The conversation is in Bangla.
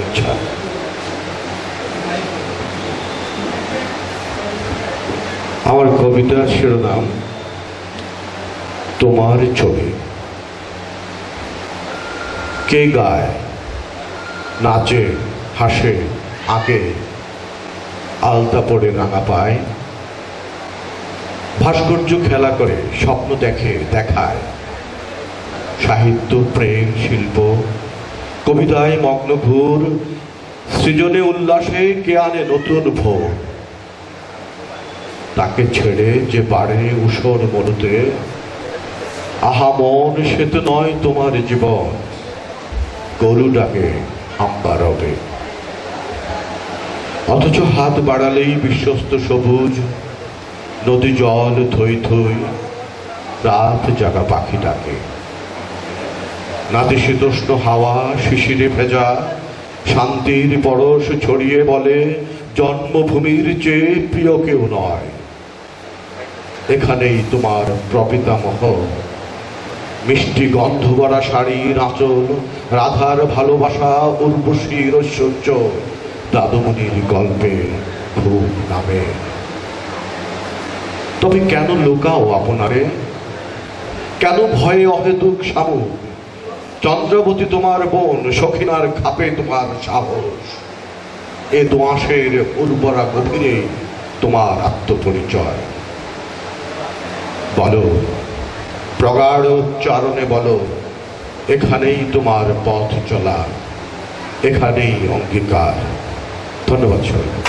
আচ্ছা, আমার কবিতার শিরোনাম তোমার ছবি। কে গায়, নাচে, হাসে, আঁকে, আলতা পড়ে রাঙা পায়, ভাস্কর্য খেলা করে, স্বপ্ন দেখে, দেখায়, সাহিত্য, প্রেম, শিল্প, কবিতায় মগ্ন ঘুর, সৃজনে উল্লাসে কে আনে নতুন ভোর। তাকে ছেড়ে যে বাড়ে উষর মরুতে, আহা মন সে তো নয় তোমার জীবন, গরু ডাকে আম্বা রবে। অথচ হাত বাড়ালেই বিশ্বস্ত সবুজ, নদী জল থই থই, রাত জাগা পাখি ডাকে। নাতিশীতোষ্ণ হাওয়া শিশিরে ভেজা, শান্তির পরশ ছড়িয়ে বলে, জন্মভূমির চেয়ে প্রিয় কেউ নয়। এখানেই তোমার প্রপিতামহ, মিষ্টি গন্ধ ভরা শাড়ির আঁচল, রাধার ভালোবাসা, উর্বশীর ঐশ্বর্য, দাদুমণির গল্পে খুব নামে। তবে কেন লুকাও আপনারে, কেন ভয়ে অহেতুক শামুক? চন্দ্রবতী তোমার বোন, সখিনার খাপে তোমার সাহস। এ দোআঁশের উর্বরা গভীরে তোমার আত্মপরিচয়। বলো, প্রগাঢ় উচ্চারণে বলো, এখানেই তোমার পথ চলা, এখানেই অঙ্গীকার। ধন্যবাদ সবাই।